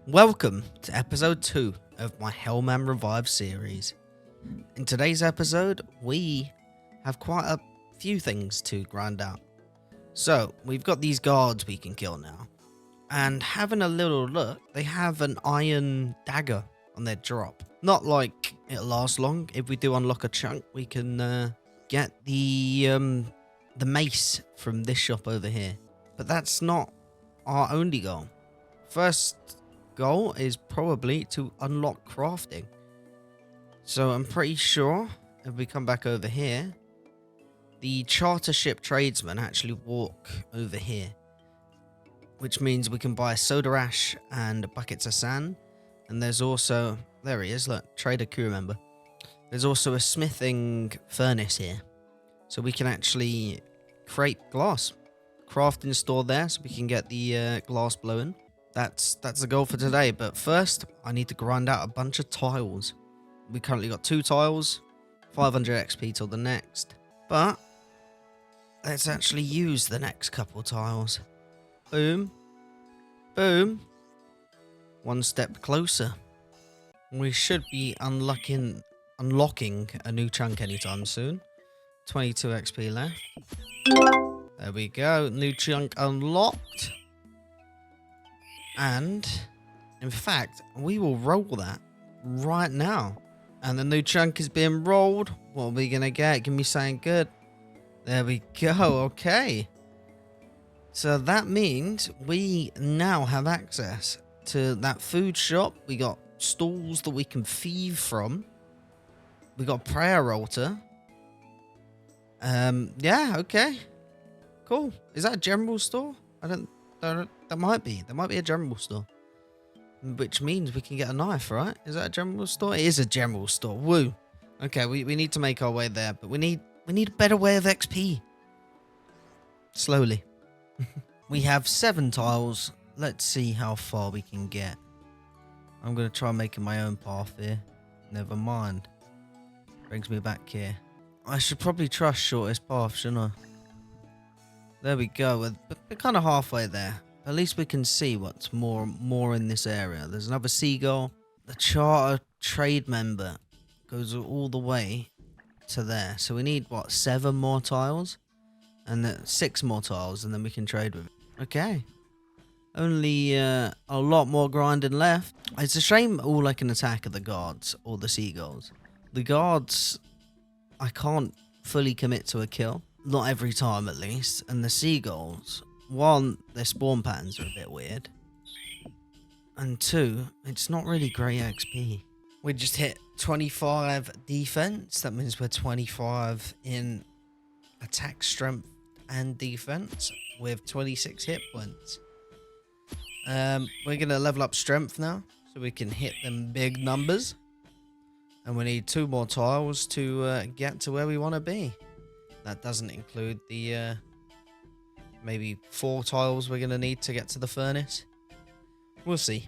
Welcome to episode 2 of my Hellman Revive series. In today's episode, we have quite a few things to grind out. So, we've got these guards we can kill now. And having a little look, they have an iron dagger on their drop. Not like it'll last long. If we do unlock a chunk, we can get the mace from this shop over here. But that's not our only goal. First goal is probably to unlock crafting. So I'm pretty sure if we come back over here, the charter ship tradesmen actually walk over here, which means we can buy soda ash and buckets of sand. And there's also, there he is, look, trader crew member. There's also a smithing furnace here, so we can actually create glass. Crafting store there, so we can get the glass blowing. That's the goal for today, but first I need to grind out a bunch of tiles. We currently got 2 tiles, 500 XP till the next, but let's actually use the next couple tiles. Boom, boom, one step closer. We should be unlocking a new chunk anytime soon. 22 XP left. There we go, new chunk unlocked. And, in fact, we will roll that right now. And the new chunk is being rolled. What are we going to get? Give me something good. There we go. Okay. So that means we now have access to that food shop. We got stalls that we can thieve from. We got prayer altar. Yeah, okay. Cool. Is that a general store? That might be. There might be a general store. Which means we can get a knife, right? Is that a general store? It is a general store. Woo. Okay, we need to make our way there, but we need a better way of XP. Slowly. We have 7 tiles. Let's see how far we can get. I'm going to try making my own path here. Never mind. Brings me back here. I should probably trust shortest path, shouldn't I? There we go. We're kind of halfway there. At least we can see what's more in this area. There's another seagull. The charter trade member goes all the way to there. So we need, what, 7 more tiles? And 6 more tiles, and then we can trade with it. Okay. Only a lot more grinding left. It's a shame all I can attack are the guards or the seagulls. The guards, I can't fully commit to a kill. Not every time, at least. And the seagulls, 1, their spawn patterns are a bit weird. And 2, it's not really great XP. We just hit 25 defense. That means we're 25 in attack strength and defense with 26 hit points. We're going to level up strength now so we can hit them big numbers. And we need 2 more tiles to get to where we want to be. That doesn't include the maybe 4 tiles we're going to need to get to the furnace. We'll see.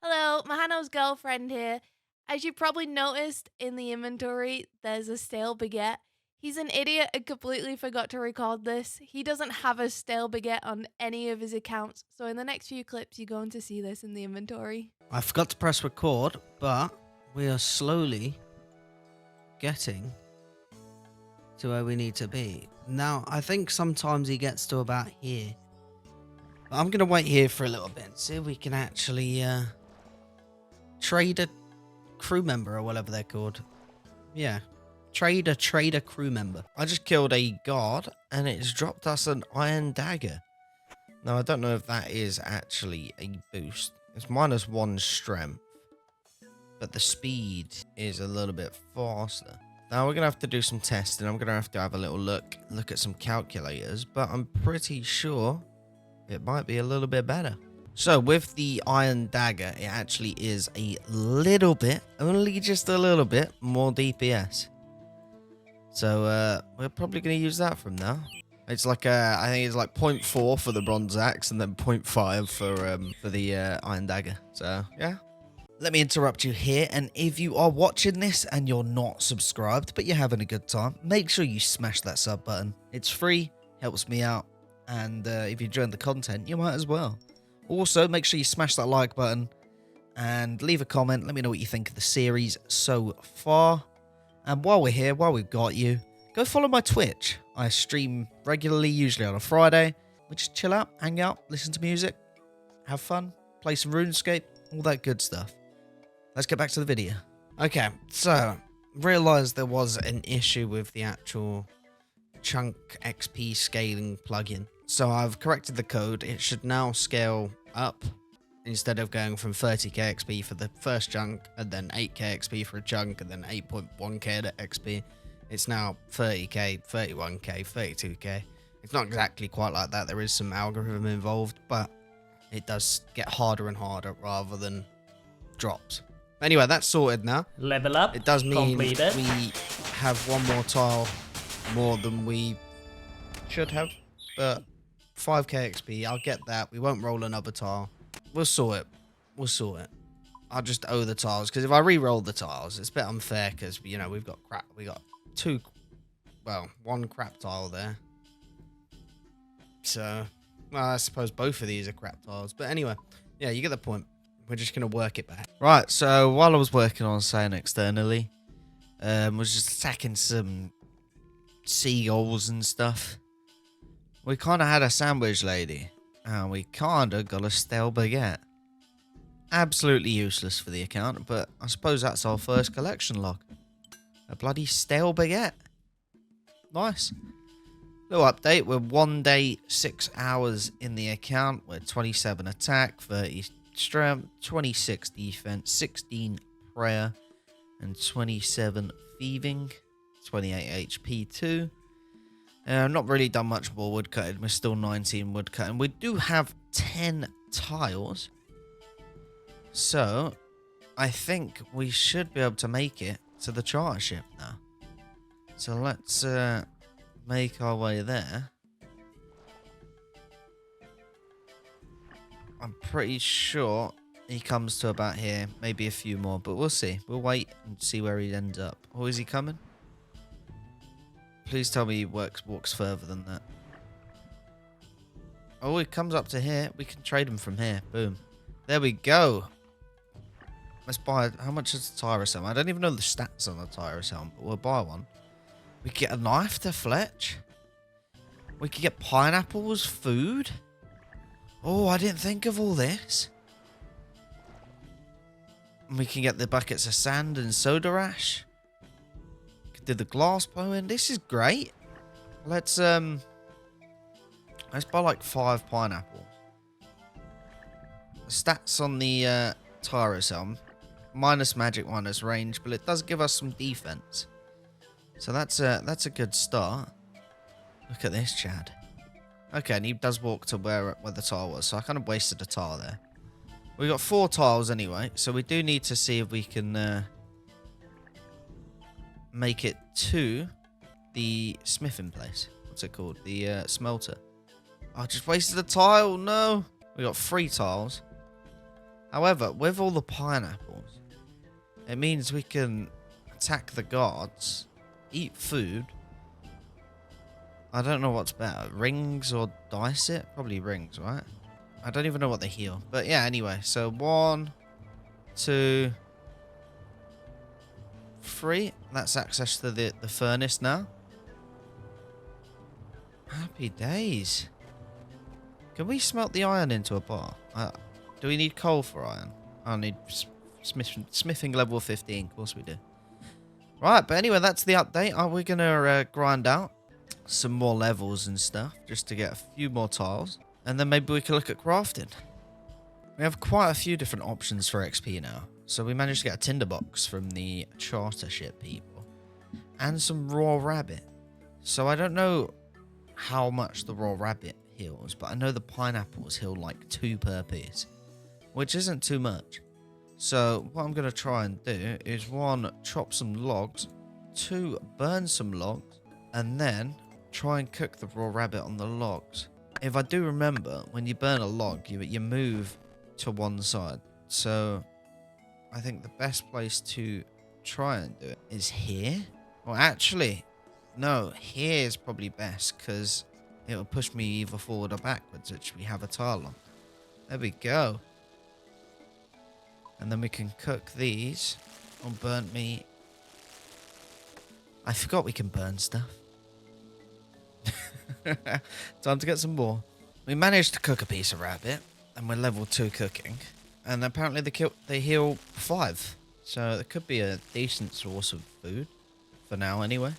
Hello, Mahano's girlfriend here. As you probably noticed in the inventory, there's a stale baguette. He's an idiot and completely forgot to record this. He doesn't have a stale baguette on any of his accounts. So in the next few clips, you're going to see this in the inventory. I forgot to press record, but we are slowly getting to where we need to be. Now, I think sometimes he gets to about here. But I'm going to wait here for a little bit and see if we can actually trade a crew member or whatever they're called. Yeah, trade a crew member. I just killed a guard and it's dropped us an iron dagger. Now, I don't know if that is actually a boost. It's -1 strength, but the speed is a little bit faster. Now, we're going to have to do some testing. I'm going to have a little look at some calculators, but I'm pretty sure it might be a little bit better. So, with the iron dagger, it actually is a little bit, only just a little bit, more DPS. So, we're probably going to use that from now. It's like, I think it's like 0.4 for the bronze axe and then 0.5 for the iron dagger. So, yeah. Let me interrupt you here, and if you are watching this and you're not subscribed, but you're having a good time, make sure you smash that sub button. It's free, helps me out, and if you're enjoying the content, you might as well. Also, make sure you smash that like button, and leave a comment. Let me know what you think of the series so far. And while we're here, while we've got you, go follow my Twitch. I stream regularly, usually on a Friday. We just chill out, hang out, listen to music, have fun, play some RuneScape, all that good stuff. Let's get back to the video. Okay, so realized there was an issue with the actual chunk XP scaling plugin. So I've corrected the code. It should now scale up instead of going from 30k XP for the first chunk and then 8k XP for a chunk and then 8.1k XP. It's now 30k, 31k, 32k. It's not exactly quite like that. There is some algorithm involved, but it does get harder and harder rather than drops. Anyway, that's sorted now. Level up. It does mean completed. we have one more tile more than we should have, but 5k XP, I'll get that. We won't roll another tile. We'll sort it. We'll sort it. I'll just owe the tiles, because if I re-roll the tiles, it's a bit unfair, because, you know, we've got crap. We got one crap tile there. So, well, I suppose both of these are crap tiles. But anyway, yeah, you get the point. We're just going to work it back. Right, so while I was working on saying externally, was just attacking some seagulls and stuff. We kind of had a sandwich lady, and we kind of got a stale baguette. Absolutely useless for the account, but I suppose that's our first collection log. A bloody stale baguette. Nice. Little update, we're 1 day, 6 hours in the account. We're 27 attack, 30 strength, 26 defense, 16 prayer, and 27 thieving, 28 HP too. Not really done much more woodcutting. We're still 19 woodcutting. We do have 10 tiles. So, I think we should be able to make it to the charter ship now. So let's make our way there. I'm pretty sure he comes to about here. Maybe a few more, but we'll see. We'll wait and see where he ends up. Oh, is he coming? Please tell me he walks further than that. Oh, he comes up to here. We can trade him from here. Boom. There we go. Let's buy... How much is the Tyrus helm? I don't even know the stats on the Tyrus helm, but we'll buy one. We can get a knife to Fletch. We can get pineapples, food. Oh, I didn't think of all this. And we can get the buckets of sand and soda ash. Do the glass blowing. This is great. Let's buy like 5 pineapples. The stats on the Tyrus helm, minus magic, minus range, but it does give us some defense. So that's a good start. Look at this, Chad. Okay, and he does walk to where the tile was, so I kind of wasted a tile there. We got 4 tiles anyway, so we do need to see if we can make it to the smithing place. What's it called? The smelter. I just wasted a tile. No. We got 3 tiles. However, with all the pineapples, it means we can attack the guards, eat food. I don't know what's better, rings or dice it? Probably rings, right? I don't even know what they heal. But yeah, anyway. So 1, 2, 3. That's access to the furnace now. Happy days. Can we smelt the iron into a bar? Do we need coal for iron? I need smithing level 15. Of course we do. Right, but anyway, that's the update. We're going to grind out some more levels and stuff just to get a few more tiles. And then maybe we can look at crafting. We have quite a few different options for XP now. So we managed to get a tinderbox from the charter ship people. And some raw rabbit. So I don't know how much the raw rabbit heals, but I know the pineapples heal like 2 per piece, which isn't too much. So what I'm going to try and do is 1, chop some logs, 2, burn some logs, and then try and cook the raw rabbit on the logs. If I do remember, when you burn a log, you move to one side. So I think the best place to try and do it is here. Well, actually, no, here is probably best because it will push me either forward or backwards, which we have a tile on. There we go. And then we can cook these on burnt meat. I forgot we can burn stuff. Time to get some more. We managed to cook a piece of rabbit, and we're level 2 cooking. And apparently they heal 5. So it could be a decent source of food. For now, anyway.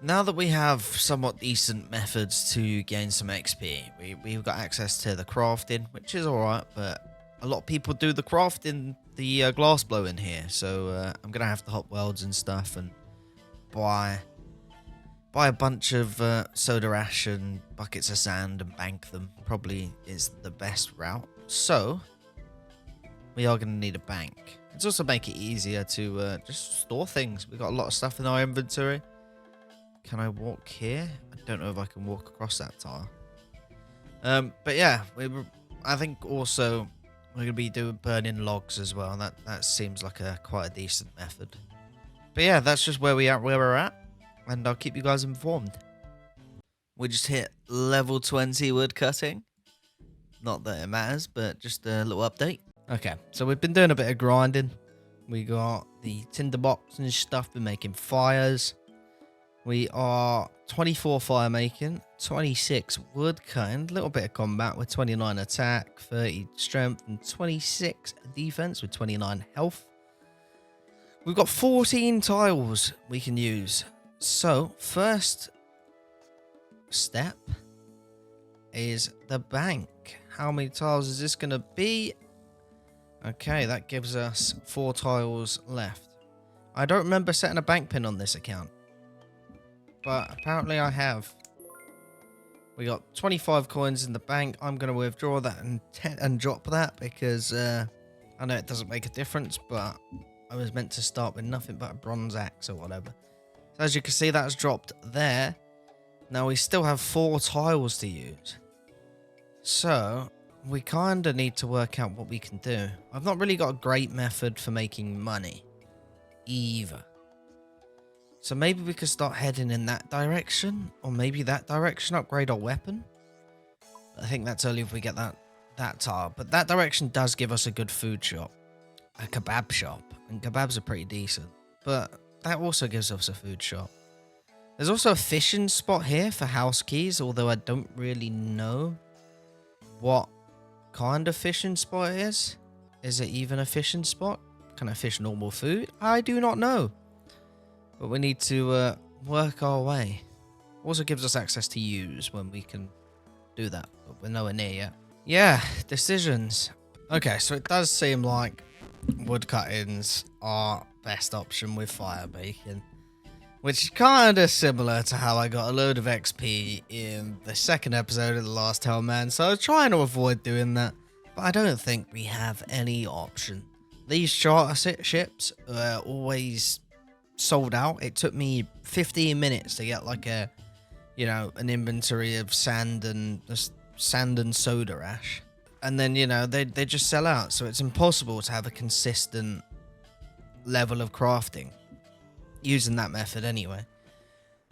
Now that we have somewhat decent methods to gain some XP, we've got access to the crafting, which is alright, but a lot of people do the crafting, the glass blow in here, so I'm going to have to hop welds and stuff and buy a bunch of soda ash and buckets of sand and bank them. Probably is the best route. So, we are going to need a bank. It's also make it easier to just store things. We've got a lot of stuff in our inventory. Can I walk here? I don't know if I can walk across that tile. But yeah, I think also we're going to be burning logs as well. That seems like quite a decent method. But yeah, that's just where we're at. And I'll keep you guys informed. We just hit level 20 wood cutting. Not that it matters, but just a little update. Okay, so we've been doing a bit of grinding. We got the tinderbox and stuff, been making fires. We are 24 fire making, 26 wood cutting, a little bit of combat with 29 attack, 30 strength, and 26 defense with 29 health. We've got 14 tiles we can use. So, first step is the bank. How many tiles is this going to be? Okay, that gives us 4 tiles left. I don't remember setting a bank pin on this account, but apparently I have. We got 25 coins in the bank. I'm going to withdraw that and drop that because I know it doesn't make a difference, but I was meant to start with nothing but a bronze axe or whatever. So as you can see, that's dropped there. Now we still have 4 tiles to use. So we kind of need to work out what we can do. I've not really got a great method for making money either. So maybe we could start heading in that direction, or maybe that direction, upgrade our weapon. I think that's only if we get that tile. But that direction does give us a good food shop, a kebab shop, and kebabs are pretty decent. But that also gives us a food shop. There's also a fishing spot here for house keys, although I don't really know what kind of fishing spot it is. Is it even a fishing spot? Can I fish normal food? I do not know. But we need to work our way. Also gives us access to use when we can do that, but we're nowhere near yet. Yeah, decisions. Okay, so it does seem like wood cuttings are best option with fire baking, which is kind of similar to how I got a load of XP in the second episode of the last Hellman, so I was trying to avoid doing that, but I don't think we have any option. These charter ships are always sold out. It took me 15 minutes to get like an inventory of sand and soda ash, and then they just sell out, so it's impossible to have a consistent level of crafting using that method anyway.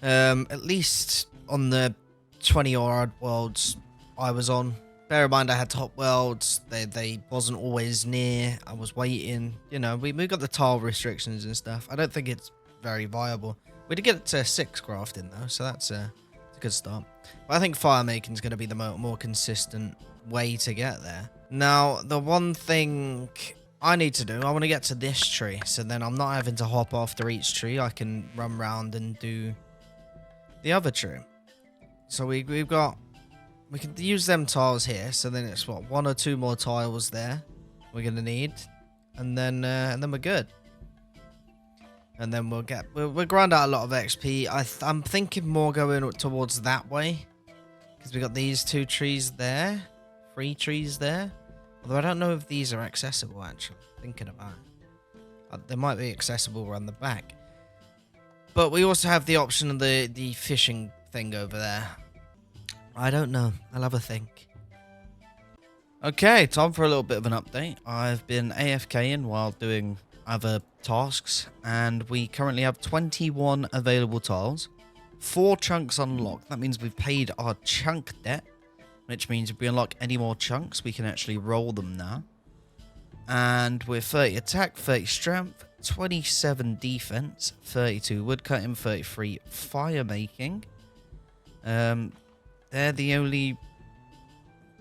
At least on the 20 odd worlds I was on. Bear in mind I had top worlds, they wasn't always near, I was waiting, we got the tile restrictions and stuff. I don't think it's very viable. We did get to 6 crafting though, so that's a good start. But I think fire making is going to be the more consistent way to get there. Now, the one thing I need to do, I want to get to this tree, so then I'm not having to hop after each tree. I can run around and do the other tree. So we can use them tiles here, so then it's what, 1 or 2 more tiles there we're gonna need, and then we're good. And then we'll grind out a lot of XP. I'm thinking more going towards that way, because we got these 2 trees there, 3 trees there. Although I don't know if these are accessible, actually. Thinking about it. They might be accessible around the back. But we also have the option of the fishing thing over there. I don't know. I'll have a think. Okay, time for a little bit of an update. I've been AFKing while doing other tasks, and we currently have 21 available tiles. 4 chunks unlocked. That means we've paid our chunk debt, which means if we unlock any more chunks, we can actually roll them now. And we're 30 attack, 30 strength, 27 defense, 32 woodcutting, 33 fire making. They're the only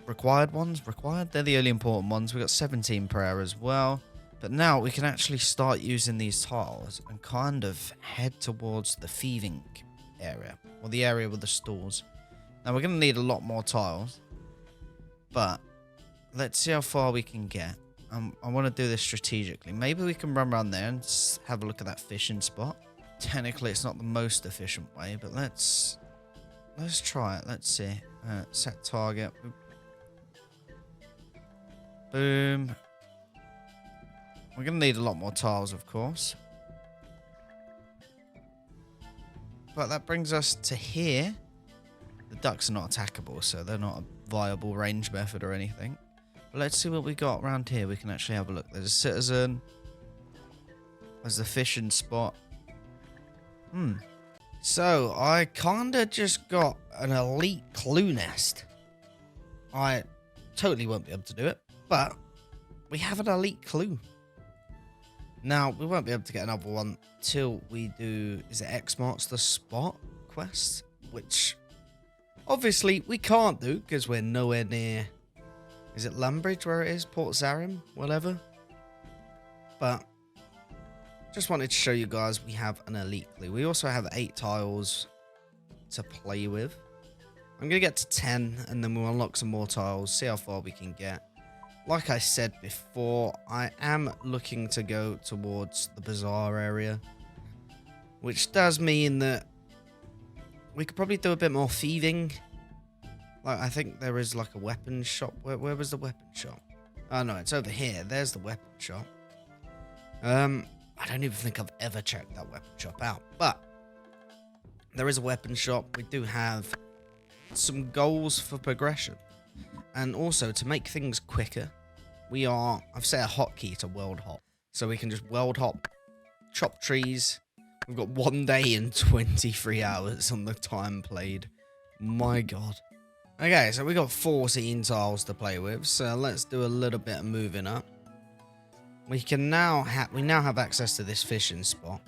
required ones. They're the only important ones. We got 17 prayer as well. But now we can actually start using these tiles and kind of head towards the thieving area, or the area with the stores. Now we're going to need a lot more tiles, but let's see how far we can get. I want to do this strategically. Maybe we can run around there and have a look at that fishing spot. Technically, it's not the most efficient way, but let's try it. Let's see. Set target. Boom. We're going to need a lot more tiles, of course. But that brings us to here. The ducks are not attackable, so they're not a viable range method or anything. But let's see what we got around here. We can actually have a look. There's a citizen. There's the fishing spot. So, I kind of just got an elite clue nest. I totally won't be able to do it, but we have an elite clue. Now, we won't be able to get another one till we do, is it X marks the spot quest? Which, obviously, we can't do because we're nowhere near, is it Lambridge where it is? Port Sarim? Whatever. But, just wanted to show you guys we have an elite clue. We also have 8 tiles to play with. I'm going to get to 10 and then we'll unlock some more tiles, see how far we can get. Like I said before, I am looking to go towards the bazaar area, which does mean that we could probably do a bit more thieving. Like, I think there is like a weapon shop. Where was the weapon shop? Oh no, it's over here. There's the weapon shop. I don't even think I've ever checked that weapon shop out, but there is a weapon shop. We do have some goals for progression. And also, to make things quicker, I've set a hotkey to world hop. So we can just world hop, chop trees. We've got 1 day and 23 hours on the time played. My God. Okay, so we got 14 tiles to play with. So let's do a little bit of moving up. We now have access to this fishing spot,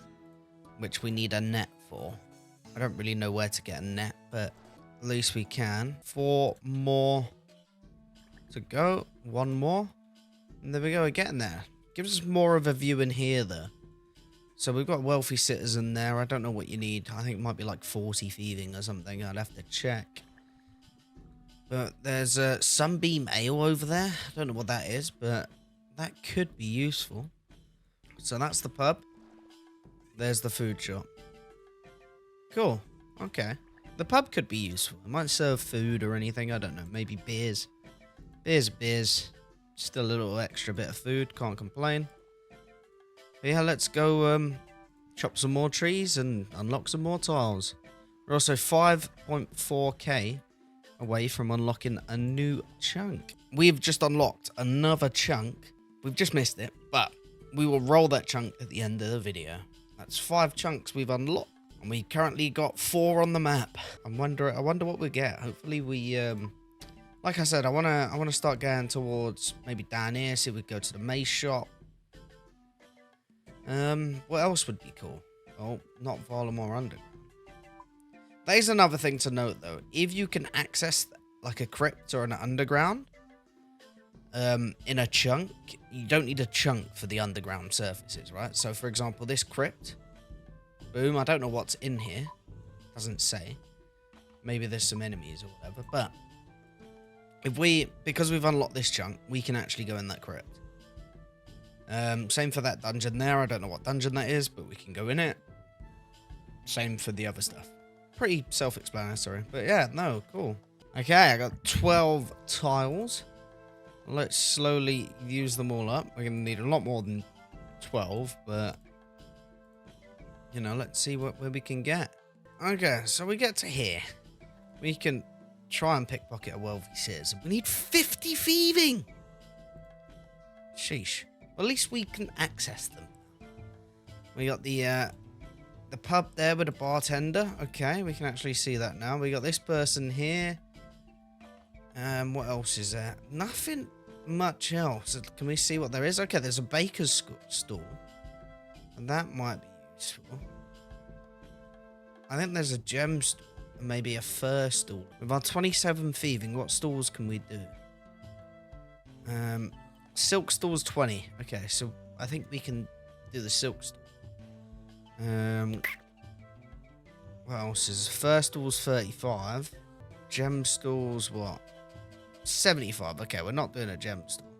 which we need a net for. I don't really know where to get a net, but at least we can. 4 more to go. 1 more. And there we go, we're getting there. Gives us more of a view in here, though. So we've got wealthy citizen there. I don't know what you need. I think it might be like 40 thieving or something. I'd have to check. But there's a Sunbeam Ale over there. I don't know what that is, but that could be useful. So that's the pub. There's the food shop. Cool. Okay. The pub could be useful. It might serve food or anything. I don't know. Maybe beers. Beers. Just a little extra bit of food. Can't complain. But yeah, let's go chop some more trees and unlock some more tiles. We're also 5.4k away from unlocking a new chunk. We've just unlocked another chunk. We've just missed it, but we will roll that chunk at the end of the video. That's 5 chunks we've unlocked, and we currently got 4 on the map. I wonder what we get. Hopefully we like I said, I wanna start going towards maybe down here, see if we go to the mace shop. What else would be cool? Oh, not Varlamore Underground. There's another thing to note though. If you can access like a crypt or an underground in a chunk, you don't need a chunk for the underground surfaces, right? So for example, this crypt, boom, I don't know what's in here. Doesn't say. Maybe there's some enemies or whatever, but because we've unlocked this chunk, we can actually go in that crypt. Same for that dungeon there. I don't know what dungeon that is, but we can go in it. Same for the other stuff. Pretty self-explanatory, but yeah, no, cool. Okay, I got 12 tiles. Let's slowly use them all up. We're going to need a lot more than 12, but you know, let's see where we can get. Okay, so we get to here. We can try and pickpocket a wealthy citizen. We need 50 thieving. Sheesh. Well, at least we can access them. We got the pub there with a bartender. Okay, we can actually see that now. We got this person here. What else is there? Nothing much else. Can we see what there is? Okay, there's a baker's stall. And that might be useful. I think there's a gem stall and maybe a fur stall. With our 27 thieving, what stalls can we do? Silk stall's 20. Okay, so I think we can do the silk stall. What else is fur stall's 35? Gem stall's what? 75. Okay, we're not doing a gem stall.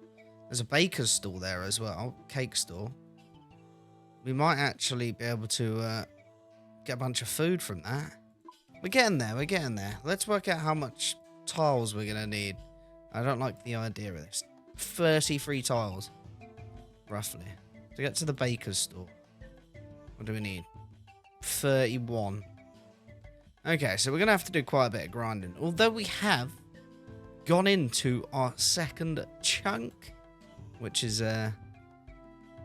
There's a baker's stall there as well. Cake stall. We might actually be able to get a bunch of food from that. We're getting there. We're getting there. Let's work out how much tiles we're going to need. I don't like the idea of this. 33 tiles. Roughly. To get to the baker's stall. What do we need? 31. Okay, so we're going to have to do quite a bit of grinding. Although we have gone into our second chunk, which is an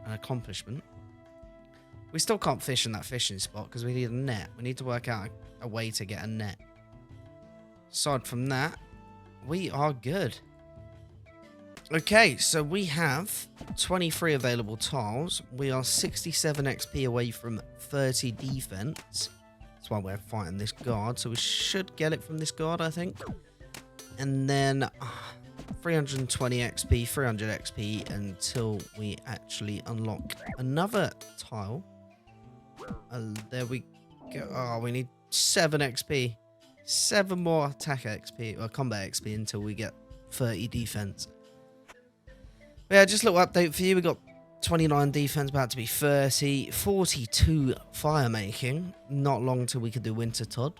accomplishment. We still can't fish in that fishing spot because we need a net. We need to work out a way to get a net. Aside from that, we are good. Okay, so we have 23 available tiles. We are 67 XP away from 30 defense. That's why we're fighting this guard. So we should get it from this guard, I think. And then 320 XP, 300 XP until we actually unlock another tile. There we go. Oh, we need 7 XP. 7 more attack XP or combat XP until we get 30 defense. But yeah, just a little update for you. We got 29 defense, about to be 30. 42 fire making. Not long till we could do Winter Todd.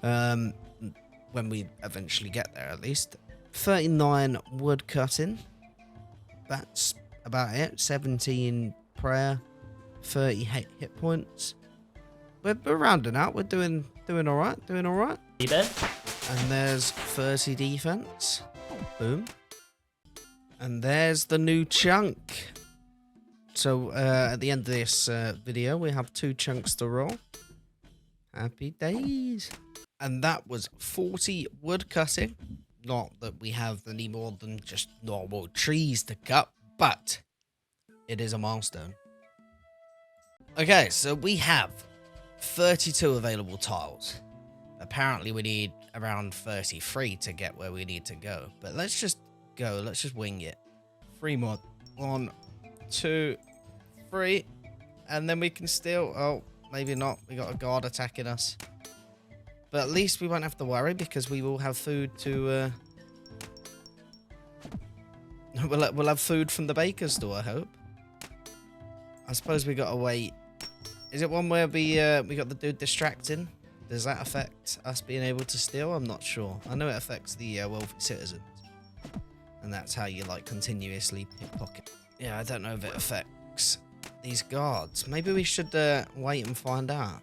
When we eventually get there, at least. 39 wood cutting. That's about it. 17 prayer. 30 hit points. We're rounding out. We're doing all right. Doing all right. And there's 30 defense. Boom. And there's the new chunk. So at the end of this video, we have 2 chunks to roll. Happy days. And that was 40 wood cutting. Not that we have any more than just normal trees to cut, but it is a milestone. Okay, so we have 32 available tiles. Apparently we need around 33 to get where we need to go. But let's just go. Let's just wing it. 3 more. 1, 2, 3. And then we can still... Oh, maybe not. We got a guard attacking us. But at least we won't have to worry because we will have food to... We'll have food from the baker's store, I hope. I suppose we got to wait. Is it one where we got the dude distracting? Does that affect us being able to steal? I'm not sure. I know it affects the wealthy citizens. And that's how you, like, continuously pickpocket. Yeah, I don't know if it affects these guards. Maybe we should wait and find out.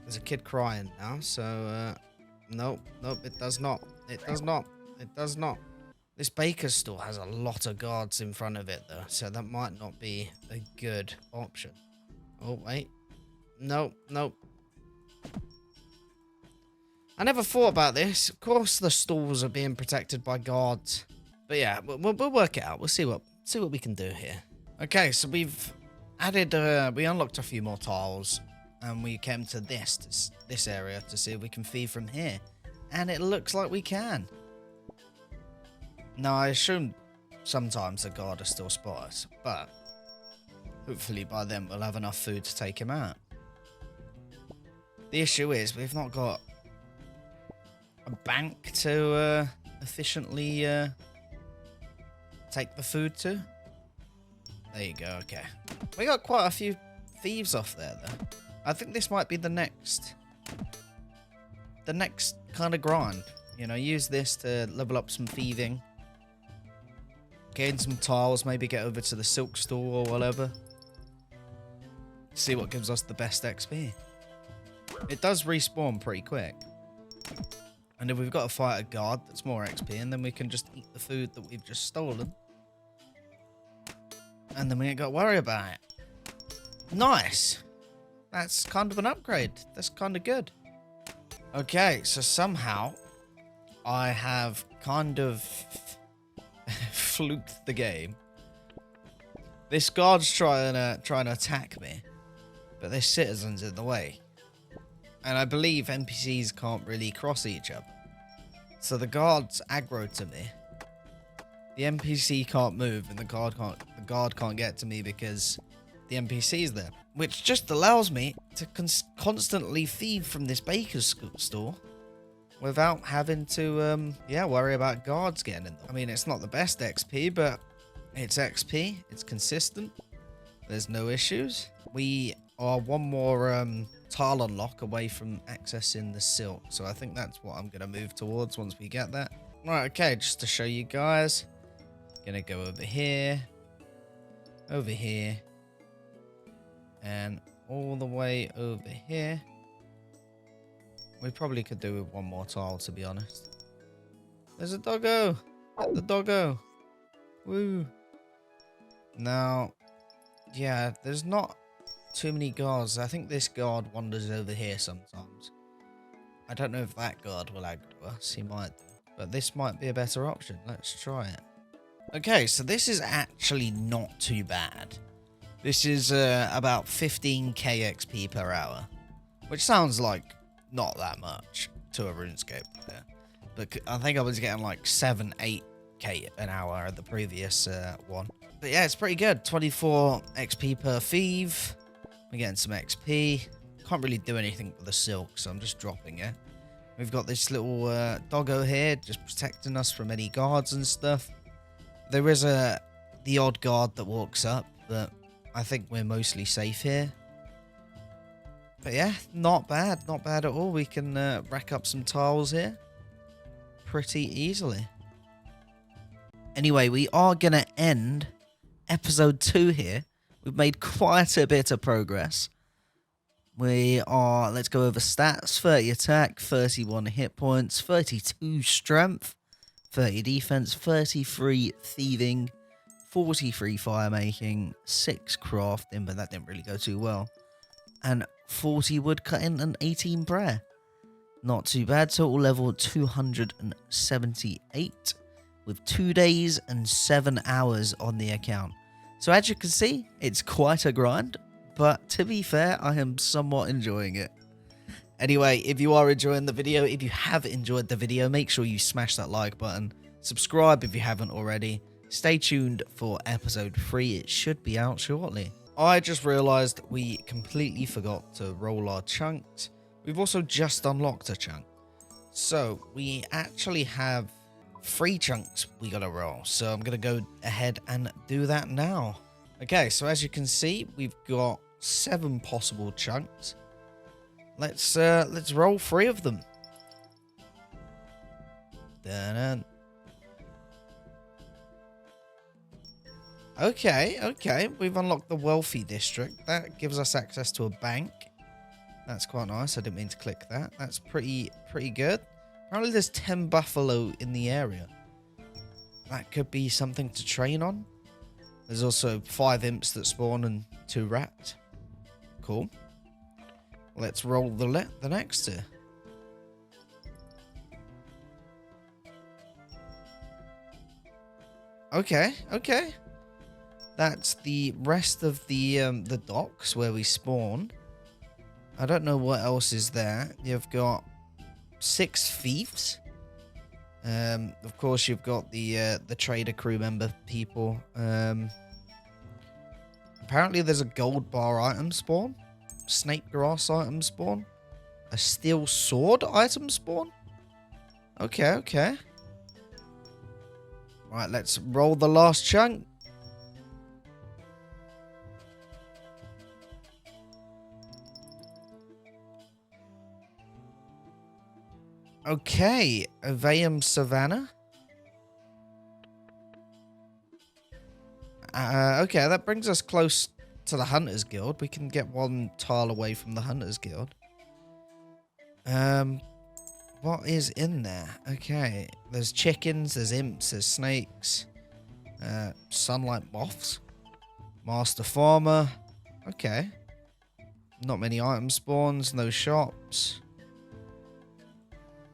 There's a kid crying now, so... Nope, it does not. It does not. It does not. This baker's store has a lot of guards in front of it, though, so that might not be a good option. Oh, wait. Nope. I never thought about this. Of course the stalls are being protected by guards. But yeah, we'll work it out. We'll see what we can do here. Okay, so we've added... we unlocked a few more tiles. And we came to this area to see if we can feed from here. And it looks like we can. Now, I assume sometimes the guard will still spot us. But hopefully by then we'll have enough food to take him out. The issue is we've not got a bank to efficiently take the food to. There you go, okay. We got quite a few thieves off there, though. I think this might be the next kind of grind. You know, use this to level up some thieving. Gain some tiles, maybe get over to the silk store or whatever. See what gives us the best XP. It does respawn pretty quick. And if we've got to fight a guard, that's more XP, and then we can just eat the food that we've just stolen. And then we ain't got to worry about it. Nice! That's kind of an upgrade. That's kind of good. Okay, so somehow I have kind of fluked the game. This guard's trying to attack me, but there's citizens in the way. And I believe NPCs can't really cross each other. So the guard's aggro to me. The NPC can't move, and the guard can't get to me because the NPC's there. Which just allows me to constantly thieve from this baker's store without having to, worry about guards getting in. I mean, it's not the best XP, but it's XP. It's consistent. There's no issues. We are one more tile unlock away from accessing the silk, so I think that's what I'm going to move towards once we get that. Right, okay, just to show you guys, gonna go over here, and all the way over here. We probably could do with one more tile, to be honest. There's a doggo. Get the doggo. Woo. Now, yeah, there's not too many guards. I think this guard wanders over here sometimes. I don't know if that guard will aggro us. He might do. But this might be a better option. Let's try it. Okay, so this is actually not too bad. This is about 15k XP per hour. Which sounds like not that much to a RuneScape player. But I think I was getting like 7-8k an hour at the previous one. But yeah, it's pretty good. 24 XP per thief. We're getting some XP. Can't really do anything with the silk, so I'm just dropping it. We've got this little doggo here, just protecting us from any guards and stuff. There is the odd guard that walks up, but I think we're mostly safe here. But yeah, not bad at all. We can rack up some tiles here pretty easily. Anyway, we are going to end episode 2 here. We've made quite a bit of progress. Let's go over stats. 30 attack, 31 hit points, 32 strength, 30 defense, 33 thieving, 43 fire making, 6 crafting, but that didn't really go too well, and 40 wood cutting and 18 prayer. Not too bad. Total level 278 with 2 days and 7 hours on the account. So as you can see, it's quite a grind, but to be fair, I am somewhat enjoying it. Anyway, if you are enjoying the video, if you have enjoyed the video, make sure you smash that like button. Subscribe if you haven't already. Stay tuned for episode 3. It should be out shortly. I just realized we completely forgot to roll our chunks. We've also just unlocked a chunk. So we actually have 3 chunks we gotta roll. So I'm gonna go ahead and do that now. Okay, so as you can see, we've got 7 possible chunks. Let's roll 3 of them. Dun-dun. Okay, we've unlocked the wealthy district. That gives us access to a bank. That's quite nice. I didn't mean to click that. That's pretty good. Apparently there's 10 buffalo in the area. That could be something to train on. There's also 5 imps that spawn and 2 rats. Cool. Let's roll the next 2. Okay. That's the rest of the docks where we spawn. I don't know what else is there. You've got 6 thieves. Of course, you've got the trader crew member people. Apparently, there's a gold bar item spawn, snake grass item spawn, a steel sword item spawn. Okay. Right, let's roll the last chunk. Okay, Aveum Savannah. Okay, that brings us close to the Hunters Guild. We can get 1 tile away from the Hunters Guild. What is in there? Okay, there's chickens, there's imps, there's snakes, sunlight moths, master farmer. Okay, not many item spawns, no shops.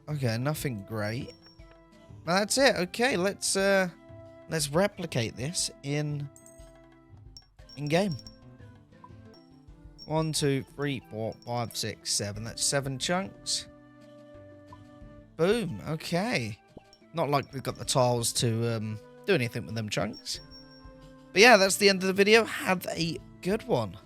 Okay, nothing great. Well, that's it. Okay, let's let's replicate this in game. 1, 2, 3, 4, 5, 6, 7. That's 7 chunks. Boom. Okay. Not like we've got the tiles to do anything with them chunks. But yeah, that's the end of the video. Have a good one.